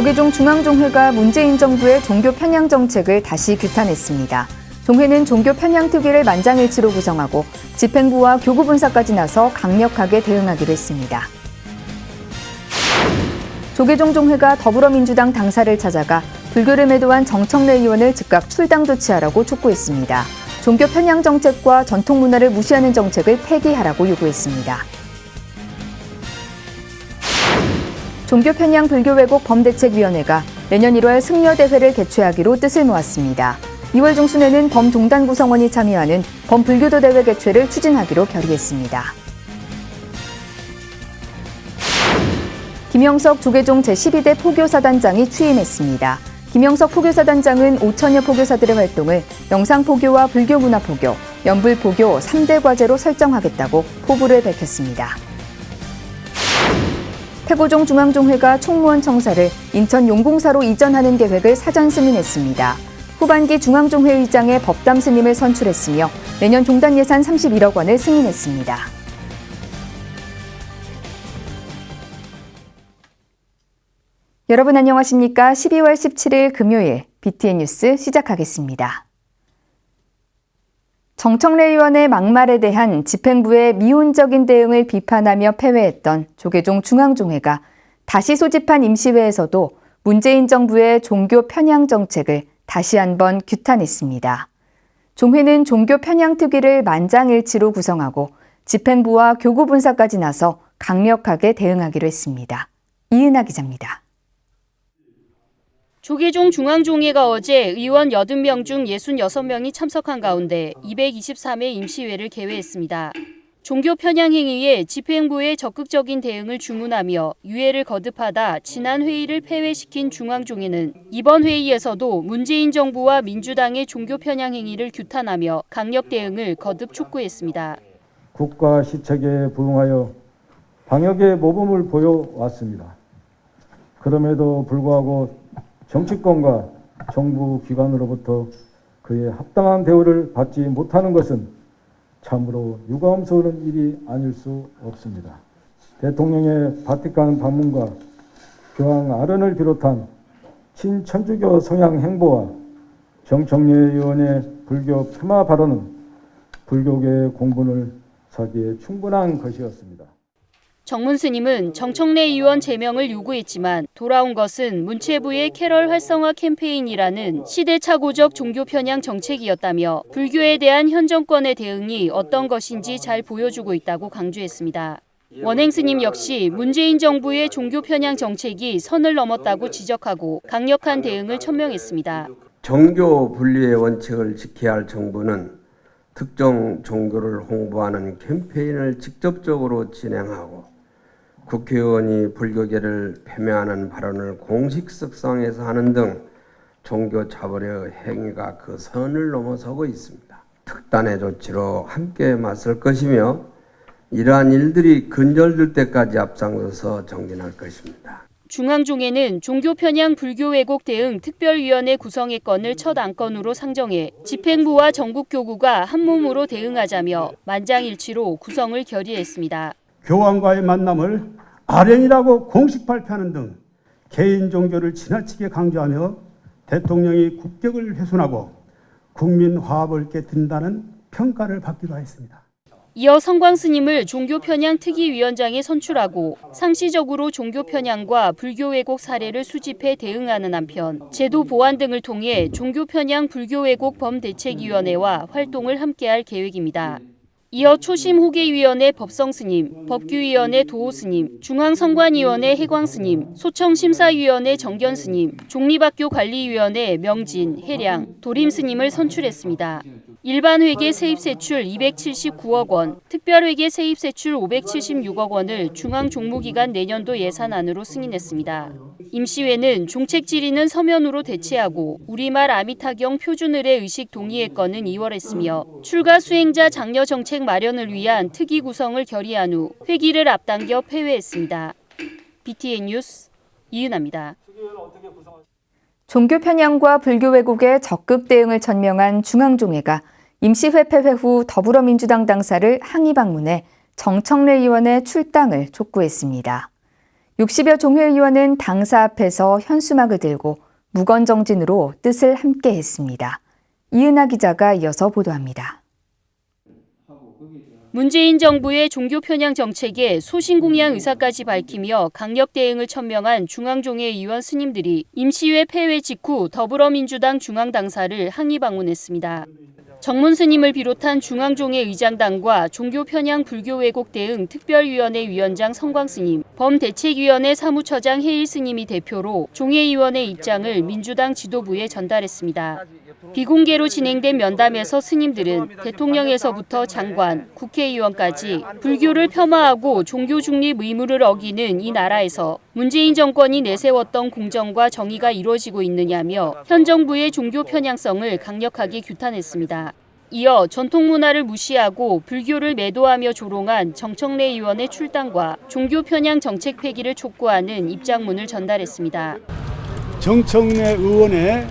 조계종 중앙종회가 문재인 정부의 종교 편향 정책을 다시 규탄했습니다. 종회는 종교 편향 특위를 만장일치로 구성하고 집행부와 교구 분사까지 나서 강력하게 대응하기로 했습니다. 조계종 종회가 더불어민주당 당사를 찾아가 불교를 매도한 정청래 의원을 즉각 출당 조치하라고 촉구했습니다. 종교 편향 정책과 전통 문화를 무시하는 정책을 폐기하라고 요구했습니다. 종교 편향 불교 왜곡 범대책위원회가 내년 1월 승려대회를 개최하기로 뜻을 모았습니다. 2월 중순에는 범종단 구성원이 참여하는 범불교도 대회 개최를 추진하기로 결의했습니다. 김영석 조계종 제12대 포교사단장이 취임했습니다. 김영석 포교사단장은 5천여 포교사들의 활동을 영상포교와 불교문화포교, 연불포교 3대 과제로 설정하겠다고 포부를 밝혔습니다. 태고종 중앙종회가 총무원 청사를 인천 용궁사로 이전하는 계획을 사전 승인했습니다. 후반기 중앙종회 의장의 법담 스님을 선출했으며 내년 종단 예산 31억 원을 승인했습니다. 여러분 안녕하십니까? 12월 17일 금요일 BTN 뉴스 시작하겠습니다. 정청래 의원의 막말에 대한 집행부의 미온적인 대응을 비판하며 패회했던 조계종 중앙종회가 다시 소집한 임시회에서도 문재인 정부의 종교 편향 정책을 다시 한번 규탄했습니다. 종회는 종교 편향 특위를 만장일치로 구성하고 집행부와 교구 분사까지 나서 강력하게 대응하기로 했습니다. 이은하 기자입니다. 조계종 중앙종회가 어제 의원 80명 중 66명이 참석한 가운데 223회 임시회를 개회했습니다. 종교 편향 행위에 집행부의 적극적인 대응을 주문하며 유예를 거듭하다 지난 회의를 폐회시킨 중앙종회는 이번 회의에서도 문재인 정부와 민주당의 종교 편향 행위를 규탄하며 강력 대응을 거듭 촉구했습니다. 국가 시책에 부응하여 방역의 모범을 보여왔습니다. 그럼에도 불구하고 정치권과 정부 기관으로부터 그의 합당한 대우를 받지 못하는 것은 참으로 유감스러운 일이 아닐 수 없습니다. 대통령의 바티칸 방문과 교황 아른을 비롯한 친천주교 성향 행보와 정청래 의원의 불교 폄하 발언은 불교계의 공분을 사기에 충분한 것이었습니다. 정문 스님은 정청래 의원 제명을 요구했지만 돌아온 것은 문체부의 캐럴 활성화 캠페인이라는 시대착오적 종교 편향 정책이었다며 불교에 대한 현 정권의 대응이 어떤 것인지 잘 보여주고 있다고 강조했습니다. 원행 스님 역시 문재인 정부의 종교 편향 정책이 선을 넘었다고 지적하고 강력한 대응을 천명했습니다. 종교 분리의 원칙을 지켜야 할 정부는 특정 종교를 홍보하는 캠페인을 직접적으로 진행하고 국회의원이 불교계를 패배하는 발언을 공식석상에서 하는 등 종교 차별의 행위가 그 선을 넘어서고 있습니다. 특단의 조치로 함께 맞설 것이며 이러한 일들이 근절될 때까지 앞장서서 정진할 것입니다. 중앙종회는 종교 편향 불교 왜곡 대응 특별위원회 구성의 건을 첫 안건으로 상정해 집행부와 전국교구가 한몸으로 대응하자며 만장일치로 구성을 결의했습니다. 교황과의 만남을 아련이라고 공식 발표하는 등 개인 종교를 지나치게 강조하며 대통령이 국격을 훼손하고 국민 화합을 깨뜨린다는 평가를 받기도 했습니다. 이어 성광 스님을 종교 편향 특위위원장에 선출하고 상시적으로 종교 편향과 불교 왜곡 사례를 수집해 대응하는 한편 제도 보완 등을 통해 종교 편향 불교 왜곡 범대책위원회와 활동을 함께할 계획입니다. 이어 초심 호계위원회 법성 스님, 법규위원회 도호 스님, 중앙성관위원회 해광 스님, 소청심사위원회 정견 스님, 종립학교관리위원회 명진, 해량, 도림 스님을 선출했습니다. 일반 회계 세입 세출 279억 원, 특별 회계 세입 세출 576억 원을 중앙종무기관 내년도 예산안으로 승인했습니다. 임시회는 종책 질의는 서면으로 대체하고 우리말 아미타경 표준을의 의식 동의회 건은 2월했으며 출가 수행자 장려 정책 마련을 위한 특위 구성을 결의한 후 회기를 앞당겨 폐회했습니다. BTN 뉴스 이은하입니다. 종교 편향과 불교 왜곡에 적극 대응을 천명한 중앙종회가 임시회 폐회 후 더불어민주당 당사를 항의 방문해 정청래 의원의 출당을 촉구했습니다. 60여 종회의원은 당사 앞에서 현수막을 들고 무건정진으로 뜻을 함께 했습니다. 이은하 기자가 이어서 보도합니다. 문재인 정부의 종교 편향 정책에 소신공약 의사까지 밝히며 강력 대응을 천명한 중앙종회 의원 스님들이 임시회 폐회 직후 더불어민주당 중앙당사를 항의 방문했습니다. 정문 스님을 비롯한 중앙종회 의장단과 종교 편향 불교 왜곡 대응 특별위원회 위원장 성광 스님, 범대책위원회 사무처장 해일 스님이 대표로 종회의원의 입장을 민주당 지도부에 전달했습니다. 비공개로 진행된 면담에서 스님들은 대통령에서부터 장관, 국회의원까지 불교를 폄하하고 종교 중립 의무를 어기는 이 나라에서 문재인 정권이 내세웠던 공정과 정의가 이루어지고 있느냐며 현 정부의 종교 편향성을 강력하게 규탄했습니다. 이어 전통 문화를 무시하고 불교를 매도하며 조롱한 정청래 의원의 출당과 종교 편향 정책 폐기를 촉구하는 입장문을 전달했습니다. 정청래 의원의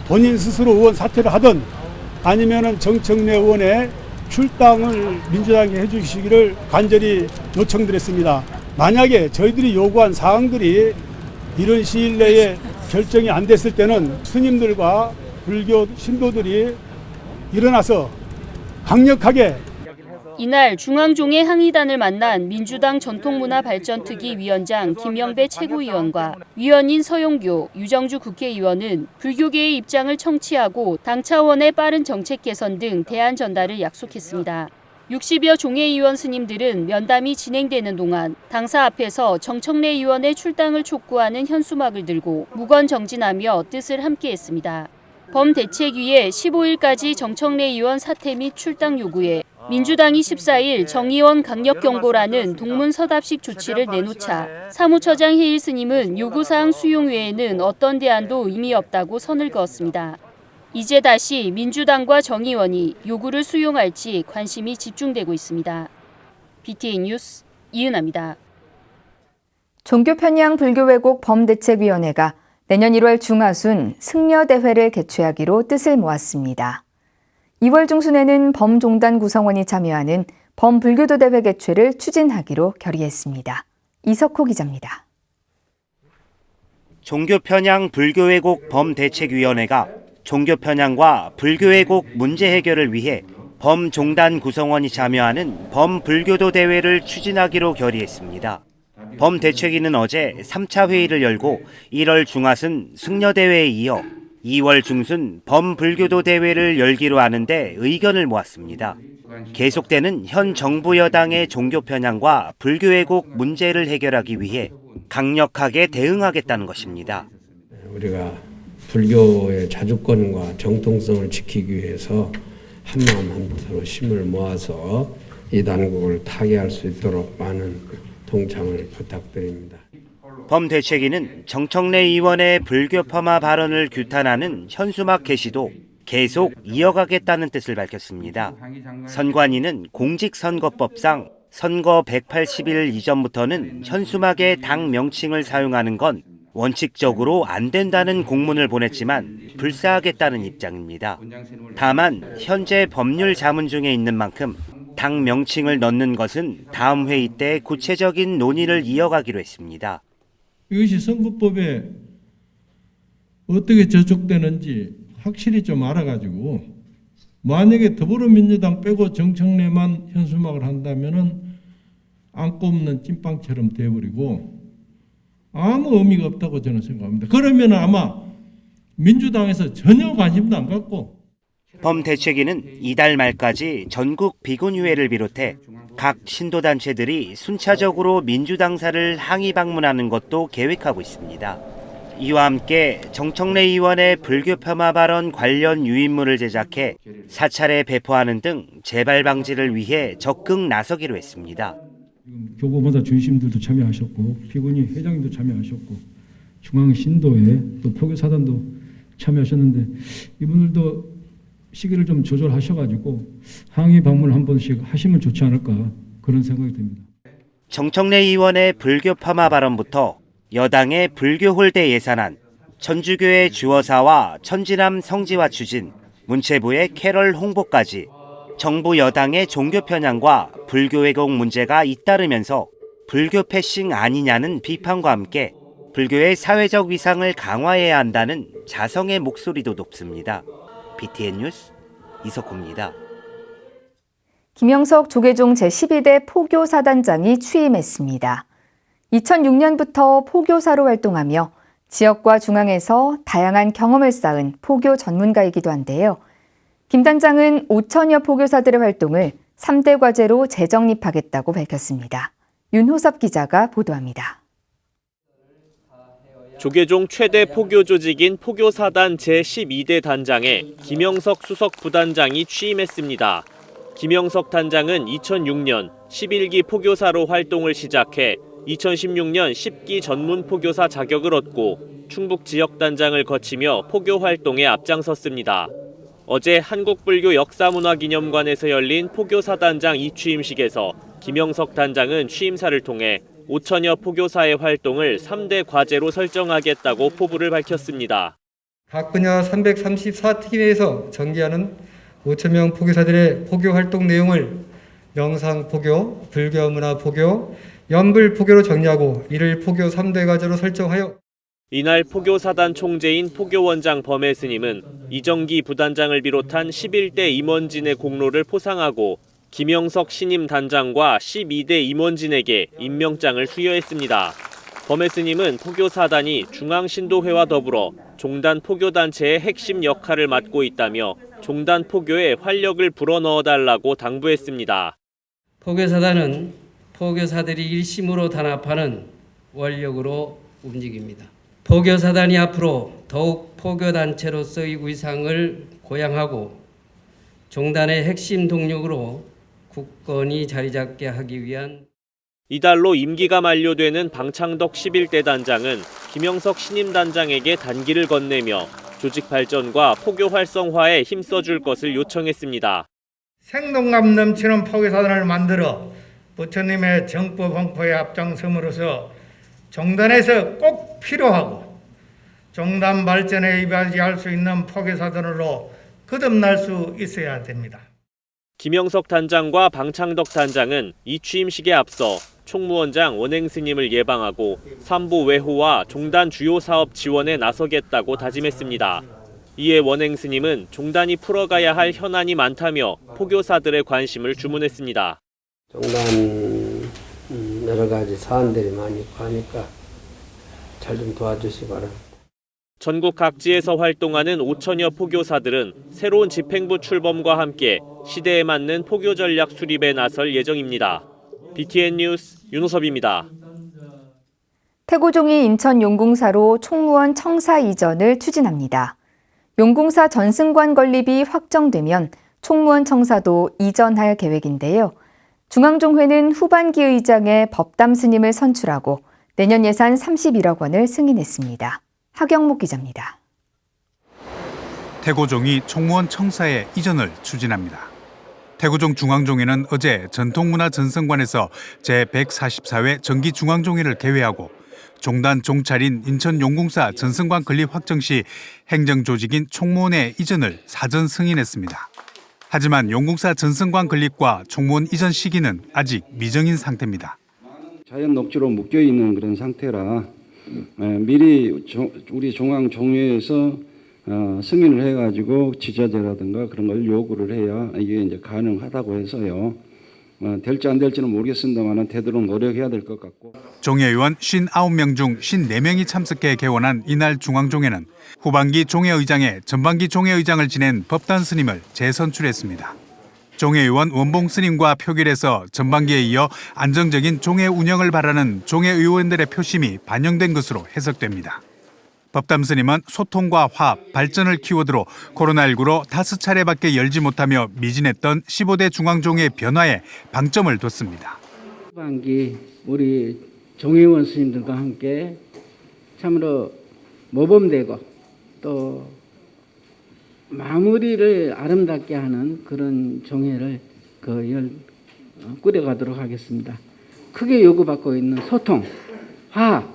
본인 스스로 의원 사퇴를 하든 아니면은 정청래 의원의 출당을 민주당에 해주시기를 간절히 요청드렸습니다. 만약에 저희들이 요구한 사항들이 이런 시일 내에 결정이 안 됐을 때는 스님들과 불교 신도들이 일어나서 강력하게 이날 중앙종회 항의단을 만난 민주당 전통문화발전특위 위원장 김영배 최고위원과 위원인 서용교, 유정주 국회의원은 불교계의 입장을 청취하고 당 차원의 빠른 정책 개선 등 대안 전달을 약속했습니다. 60여 종회의원 스님들은 면담이 진행되는 동안 당사 앞에서 정청래 의원의 출당을 촉구하는 현수막을 들고 무건정진하며 뜻을 함께했습니다. 범대책위에 15일까지 정청래 의원 사퇴 및 출당 요구에 민주당이 14일 정의원 강력 경고라는 동문서답식 조치를 내놓자 사무처장 해일 스님은 요구사항 수용 외에는 어떤 대안도 의미 없다고 선을 그었습니다. 이제 다시 민주당과 정의원이 요구를 수용할지 관심이 집중되고 있습니다. BTN 뉴스 이은하입니다. 종교 편향 불교 왜곡 범대책위원회가 내년 1월 중하순 승려대회를 개최하기로 뜻을 모았습니다. 2월 중순에는 범종단 구성원이 참여하는 범불교도 대회 개최를 추진하기로 결의했습니다. 이석호 기자입니다. 종교 편향 불교 왜곡 범대책위원회가 종교 편향과 불교 왜곡 문제 해결을 위해 범종단 구성원이 참여하는 범불교도 대회를 추진하기로 결의했습니다. 범대책위는 어제 3차 회의를 열고 1월 중하순 승려대회에 이어 2월 중순 범불교도 대회를 열기로 하는데 의견을 모았습니다. 계속되는 현 정부 여당의 종교 편향과 불교 왜곡 문제를 해결하기 위해 강력하게 대응하겠다는 것입니다. 우리가 불교의 자주권과 정통성을 지키기 위해서 한마음 한뜻으로 힘을 모아서 이 당국을 타개할 수 있도록 많은 동참을 부탁드립니다. 범대책위는 정청래 의원의 불교 폄하 발언을 규탄하는 현수막 게시도 계속 이어가겠다는 뜻을 밝혔습니다. 선관위는 공직선거법상 선거 180일 이전부터는 현수막의 당 명칭을 사용하는 건 원칙적으로 안 된다는 공문을 보냈지만 불사하겠다는 입장입니다. 다만 현재 법률 자문 중에 있는 만큼 당 명칭을 넣는 것은 다음 회의 때 구체적인 논의를 이어가기로 했습니다. 이것이 선거법에 어떻게 저촉되는지 확실히 좀 알아가지고 만약에 더불어민주당 빼고 정청래만 현수막을 한다면은 안고 없는 찐빵처럼 돼버리고 아무 의미가 없다고 저는 생각합니다. 그러면 아마 민주당에서 전혀 관심도 안 갖고 범대책위는 이달 말까지 전국 비군의회를 비롯해 각 신도단체들이 순차적으로 민주당사를 항의 방문하는 것도 계획하고 있습니다. 이와 함께 정청래 의원의 불교 폄하 발언 관련 유인물을 제작해 사찰에 배포하는 등 재발 방지를 위해 적극 나서기로 했습니다. 교구보다 주의심들도 참여하셨고 비군이 회장님도 참여하셨고 중앙신도회 또 포교사단도 참여하셨는데 이분들도 시기를 좀 조절하셔가지고 항의 방문을 한 번씩 하시면 좋지 않을까 그런 생각이 듭니다. 정청래 의원의 불교 폄하 발언부터 여당의 불교 홀대 예산안, 천주교의 주어사와 천지남 성지화 추진, 문체부의 캐럴 홍보까지 정부 여당의 종교 편향과 불교 왜곡 문제가 잇따르면서 불교 패싱 아니냐는 비판과 함께 불교의 사회적 위상을 강화해야 한다는 자성의 목소리도 높습니다. BTN 뉴스 이석호입니다. 김영석 조계종 제12대 포교사단장이 취임했습니다. 2006년부터 포교사로 활동하며 지역과 중앙에서 다양한 경험을 쌓은 포교 전문가이기도 한데요. 김 단장은 5천여 포교사들의 활동을 3대 과제로 재정립하겠다고 밝혔습니다. 윤호섭 기자가 보도합니다. 조계종 최대 포교 조직인 포교사단 제12대 단장에 김영석 수석 부단장이 취임했습니다. 김영석 단장은 2006년 11기 포교사로 활동을 시작해 2016년 10기 전문 포교사 자격을 얻고 충북 지역 단장을 거치며 포교 활동에 앞장섰습니다. 어제 한국불교 역사문화기념관에서 열린 포교사단장 이취임식에서 김영석 단장은 취임사를 통해 5천여 포교사의 활동을 3대 과제로 설정하겠다고 포부를 밝혔습니다. 각 분야 334팀에서 전개하는 5천명 포교사들의 포교 활동 내용을 명상포교, 불교문화포교, 연불포교로 정리하고 이를 포교 3대 과제로 설정하여 이날 포교사단 총재인 포교원장 범해 스님은 이정기 부단장을 비롯한 11대 임원진의 공로를 포상하고 김영석 신임 단장과 12대 임원진에게 임명장을 수여했습니다. 범해 스님은 포교사단이 중앙신도회와 더불어 종단 포교단체의 핵심 역할을 맡고 있다며 종단 포교에 활력을 불어넣어달라고 당부했습니다. 포교사단은 포교사들이 일심으로 단합하는 원력으로 움직입니다. 포교사단이 앞으로 더욱 포교단체로서의 위상을 고양하고 종단의 핵심 동력으로 굳건히 자리잡게 하기 위한 이달로 임기가 만료되는 방창덕 11대 단장은 김영석 신임 단장에게 단기를 건네며 조직 발전과 포교 활성화에 힘써줄 것을 요청했습니다. 생동감 넘치는 포교사단을 만들어 부처님의 정법 홍보에 앞장섬으로써 종단에서 꼭 필요하고 종단 발전에 이바지할 수 있는 포교사단으로 거듭날 수 있어야 됩니다. 김영석 단장과 방창덕 단장은 이 취임식에 앞서 총무원장 원행 스님을 예방하고 삼보 외호와 종단 주요 사업 지원에 나서겠다고 다짐했습니다. 이에 원행 스님은 종단이 풀어가야 할 현안이 많다며 포교사들의 관심을 주문했습니다. 종단 여러 가지 사안들이 많이 있고 하니까 잘 좀 도와주시기 바랍니다. 전국 각지에서 활동하는 5천여 포교사들은 새로운 집행부 출범과 함께 시대에 맞는 포교 전략 수립에 나설 예정입니다. BTN 뉴스 윤호섭입니다. 태고종이 인천 용궁사로 총무원 청사 이전을 추진합니다. 용궁사 전승관 건립이 확정되면 총무원 청사도 이전할 계획인데요. 중앙종회는 후반기 의장에 법담 스님을 선출하고 내년 예산 31억 원을 승인했습니다. 하경목 기자입니다. 태고종이 총무원 청사의 이전을 추진합니다. 태고종 중앙종회는 어제 전통문화전승관에서 제144회 정기중앙종회를 개회하고 종단 종찰인 인천 용궁사 전승관 건립 확정 시 행정조직인 총무원의 이전을 사전 승인했습니다. 하지만 용궁사 전승관 건립과 총무원 이전 시기는 아직 미정인 상태입니다. 자연 녹지로 묶여 있는 그런 상태라 미리 우리 중앙종회에서 승인을 해가지고 지자재라든가 그런 걸 요구를 해야 이게 이제 가능하다고 해서요. 될지 안 될지는 모르겠습니다만 되도록 노력해야 될 것 같고. 종회의원 59명 중 54명이 참석해 개원한 이날 중앙종회는 후반기 종회의장에 전반기 종회의장을 지낸 법단 스님을 재선출했습니다. 종회의원 원봉 스님과 표결에서 전반기에 이어 안정적인 종회 운영을 바라는 종회의원들의 표심이 반영된 것으로 해석됩니다. 법담 스님은 소통과 화합, 발전을 키워드로 코로나19로 5차례밖에 열지 못하며 미진했던 15대 중앙종회 변화에 방점을 뒀습니다. 후반기 우리 종회의원 스님들과 함께 참으로 모범되고 또 마무리를 아름답게 하는 그런 종회를 꾸려가도록 하겠습니다. 크게 요구받고 있는 소통, 화합,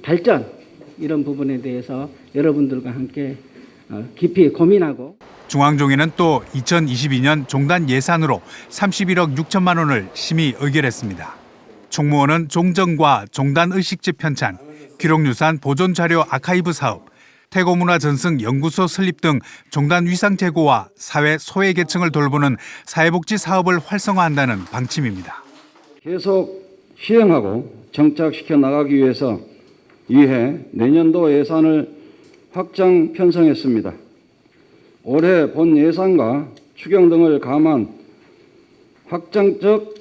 발전 이런 부분에 대해서 여러분들과 함께 깊이 고민하고 중앙종회는 또 2022년 종단 예산으로 31억 6천만 원을 심의 의결했습니다. 총무원은 종전과 종단 의식지 편찬, 기록유산 보존자료 아카이브 사업, 태고문화 전승 연구소 설립 등 종단 위상 제고와 사회 소외 계층을 돌보는 사회복지 사업을 활성화한다는 방침입니다. 계속 시행하고 정착시켜 나가기 위해 내년도 예산을 확장 편성했습니다. 올해 본 예산과 추경 등을 감안 확장적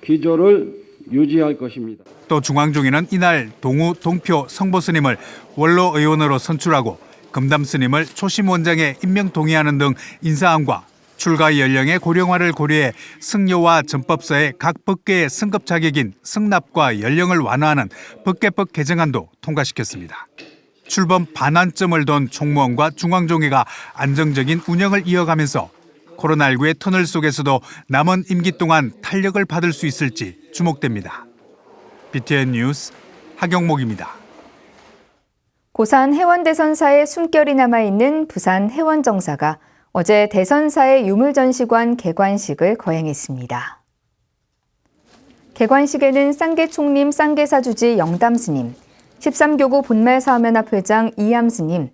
기조를 유지할 것입니다. 또 중앙종회는 이날 동우, 동표, 성보 스님을 원로 의원으로 선출하고 금담 스님을 초심 원장에 임명 동의하는 등 인사안과 출가 연령의 고령화를 고려해 승려와 전법서의 각 법계의 승급 자격인 승납과 연령을 완화하는 법계법 개정안도 통과시켰습니다. 출범 반환점을 둔 총무원과 중앙종회가 안정적인 운영을 이어가면서 코로나19의 터널 속에서도 남은 임기 동안 탄력을 받을 수 있을지 주목됩니다. BTN 뉴스 하경목입니다. 고산 해원대선사의 숨결이 남아있는 부산 해원정사가 어제 대선사의 유물전시관 개관식을 거행했습니다. 개관식에는 쌍계총림 쌍계사주지 영담스님, 13교구 본말사업연합 회장 이암스님,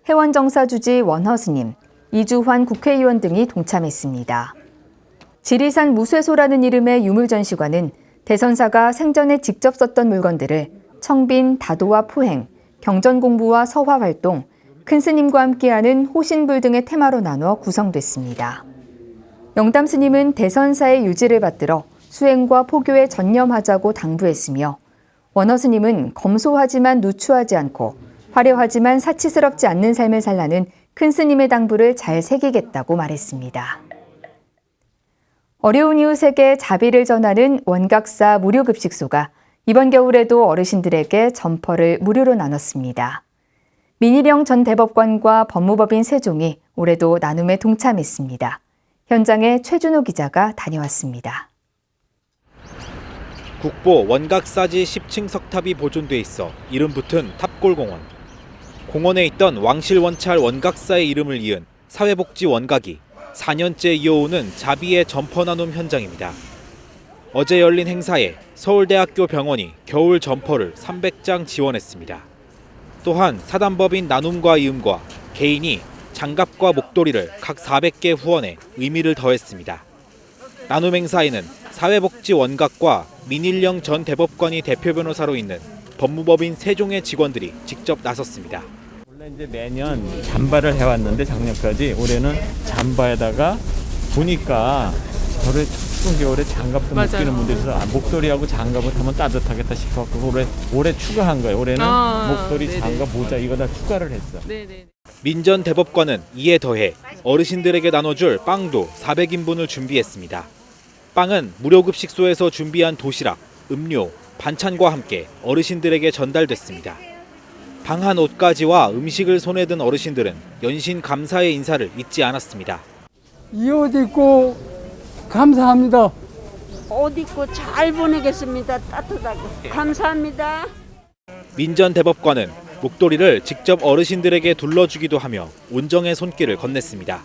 해원정사주지 원허스님, 이주환 국회의원 등이 동참했습니다. 지리산 무쇠소라는 이름의 유물전시관은 대선사가 생전에 직접 썼던 물건들을 청빈, 다도와 포행, 경전공부와 서화활동, 큰스님과 함께하는 호신불 등의 테마로 나눠 구성됐습니다. 영담스님은 대선사의 유지를 받들어 수행과 포교에 전념하자고 당부했으며 원허스님은 검소하지만 누추하지 않고 화려하지만 사치스럽지 않는 삶을 살라는 큰스님의 당부를 잘 새기겠다고 말했습니다. 어려운 이웃에게 자비를 전하는 원각사 무료급식소가 이번 겨울에도 어르신들에게 점퍼를 무료로 나눴습니다. 민희령 전 대법관과 법무법인 세종이 올해도 나눔에 동참했습니다. 현장에 최준호 기자가 다녀왔습니다. 국보 원각사지 10층 석탑이 보존돼 있어 이름 붙은 탑골공원. 공원에 있던 왕실원찰 원각사의 이름을 이은 사회복지 원각이 4년째 이어오는 자비의 점퍼 나눔 현장입니다. 어제 열린 행사에 서울대학교 병원이 겨울 점퍼를 300장 지원했습니다. 또한 사단법인 나눔과 이음과 개인이 장갑과 목도리를 각 400개 후원해 의미를 더했습니다. 나눔 행사에는 사회복지 원각과 민일령 전 대법관이 대표 변호사로 있는 법무법인 세종의 직원들이 직접 나섰습니다. 원래 이제 매년 잠바를 해왔는데 작년까지 올해는 잠바에다가 보니까 겨울에 추운 겨울에 장갑도 못 끼는 분들이 있어서 목도리하고 장갑을 하면 따뜻하겠다 싶어서 올해 추가한 거예요. 올해는 목도리, 네네. 장갑, 모자 이거 다 추가를 했어. 민 전 대법관은 이에 더해 어르신들에게 나눠줄 빵도 400인분을 준비했습니다. 빵은 무료급식소에서 준비한 도시락, 음료, 반찬과 함께 어르신들에게 전달됐습니다. 방한 옷가지와 음식을 손에 든 어르신들은 연신 감사의 인사를 잊지 않았습니다. 이 옷 입고 감사합니다. 옷 입고 잘 보내겠습니다. 따뜻하게. 감사합니다. 민 전 대법관은 목도리를 직접 어르신들에게 둘러주기도 하며 온정의 손길을 건넸습니다.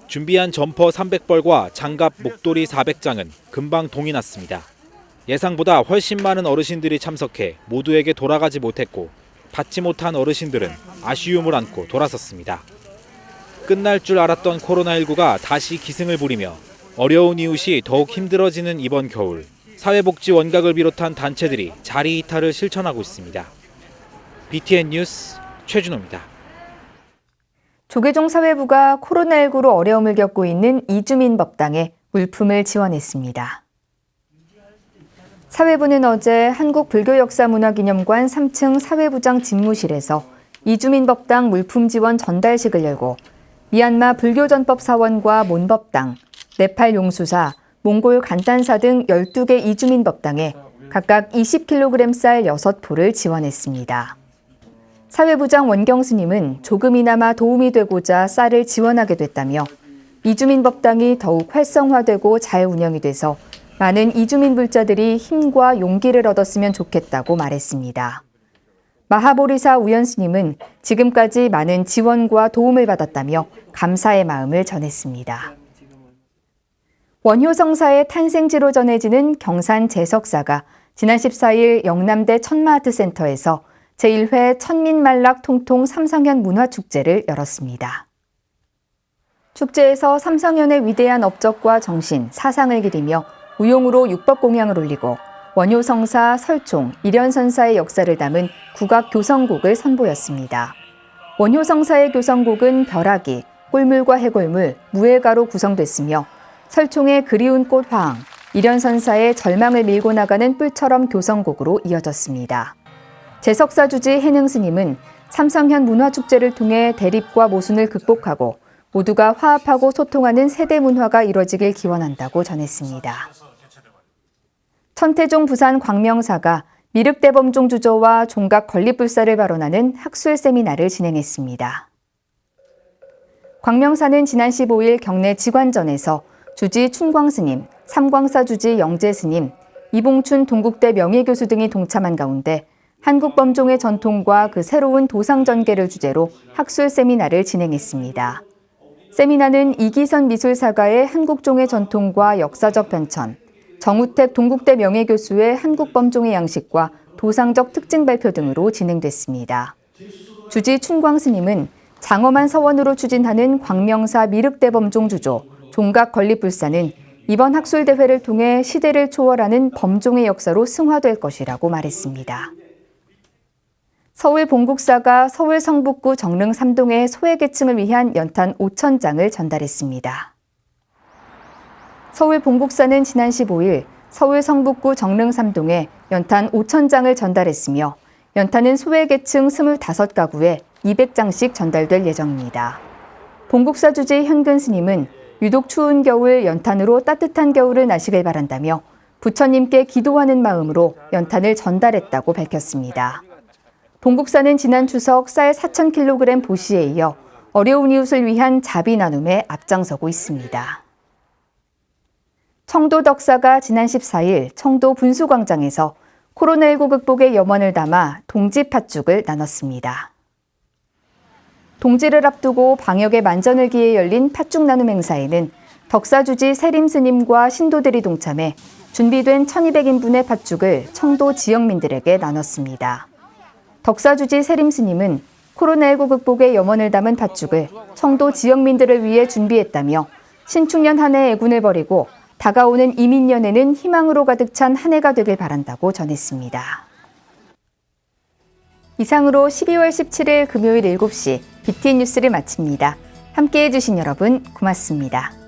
준비한 점퍼 300벌과 장갑, 목도리 400장은 금방 동이 났습니다. 예상보다 훨씬 많은 어르신들이 참석해 모두에게 돌아가지 못했고 받지 못한 어르신들은 아쉬움을 안고 돌아섰습니다. 끝날 줄 알았던 코로나19가 다시 기승을 부리며 어려운 이웃이 더욱 힘들어지는 이번 겨울, 사회복지 원각을 비롯한 단체들이 자리 이탈을 실천하고 있습니다. BTN 뉴스 최준호입니다. 조계종 사회부가 코로나19로 어려움을 겪고 있는 이주민 법당에 물품을 지원했습니다. 사회부는 어제 한국불교역사문화기념관 3층 사회부장 집무실에서 이주민 법당 물품 지원 전달식을 열고 미얀마 불교전법 사원과 몬법당, 네팔 용수사, 몽골 간단사 등 12개 이주민 법당에 각각 20kg 쌀 6포를 지원했습니다. 사회부장 원경 스님은 조금이나마 도움이 되고자 쌀을 지원하게 됐다며 이주민 법당이 더욱 활성화되고 잘 운영이 돼서 많은 이주민 불자들이 힘과 용기를 얻었으면 좋겠다고 말했습니다. 마하보리사 우연 스님은 지금까지 많은 지원과 도움을 받았다며 감사의 마음을 전했습니다. 원효성사의 탄생지로 전해지는 경산 제석사가 지난 14일 영남대 천마아트센터에서 제1회 천민말락 통통 삼성현 문화축제를 열었습니다. 축제에서 삼성현의 위대한 업적과 정신, 사상을 기리며 무용으로 육법공양을 올리고 원효성사, 설총, 일현선사의 역사를 담은 국악 교성곡을 선보였습니다. 원효성사의 교성곡은 벼락이, 꿀물과 해골물, 무예가로 구성됐으며 설총의 그리운 꽃 화항, 일현선사의 절망을 밀고 나가는 뿔처럼 교성곡으로 이어졌습니다. 제석사주지 해능스님은 삼성현 문화축제를 통해 대립과 모순을 극복하고 모두가 화합하고 소통하는 세대 문화가 이뤄지길 기원한다고 전했습니다. 천태종 부산 광명사가 미륵대범종 주조와 종각 건립불사를 발언하는 학술 세미나를 진행했습니다. 광명사는 지난 15일 경내 직관전에서 주지 춘광스님, 삼광사 주지 영재스님, 이봉춘 동국대 명예교수 등이 동참한 가운데 한국범종의 전통과 그 새로운 도상전개를 주제로 학술 세미나를 진행했습니다. 세미나는 이기선 미술사가의 한국종의 전통과 역사적 변천, 정우택 동국대 명예교수의 한국범종의 양식과 도상적 특징 발표 등으로 진행됐습니다. 주지 춘광스님은 장엄한 서원으로 추진하는 광명사 미륵대범종 주조, 종각 건립불사는 이번 학술대회를 통해 시대를 초월하는 범종의 역사로 승화될 것이라고 말했습니다. 서울 봉국사가 서울 성북구 정릉 3동의 소외계층을 위한 연탄 5,000장을 전달했습니다. 서울 봉국사는 지난 15일 서울 성북구 정릉 3동에 연탄 5,000장을 전달했으며 연탄은 소외계층 25가구에 200장씩 전달될 예정입니다. 봉국사 주지 현근 스님은 유독 추운 겨울 연탄으로 따뜻한 겨울을 나시길 바란다며 부처님께 기도하는 마음으로 연탄을 전달했다고 밝혔습니다. 봉국사는 지난 추석 쌀 4,000kg 보시에 이어 어려운 이웃을 위한 자비 나눔에 앞장서고 있습니다. 청도 덕사가 지난 14일 청도 분수광장에서 코로나19 극복의 염원을 담아 동지 팥죽을 나눴습니다. 동지를 앞두고 방역에 만전을 기해 열린 팥죽 나눔 행사에는 덕사주지 세림스님과 신도들이 동참해 준비된 1,200인분의 팥죽을 청도 지역민들에게 나눴습니다. 덕사주지 세림스님은 코로나19 극복의 염원을 담은 팥죽을 청도 지역민들을 위해 준비했다며 신축년 한 해 애군을 버리고 다가오는 이민년에는 희망으로 가득 찬 한 해가 되길 바란다고 전했습니다. 이상으로 12월 17일 금요일 7시 BTN 뉴스를 마칩니다. 함께해 주신 여러분 고맙습니다.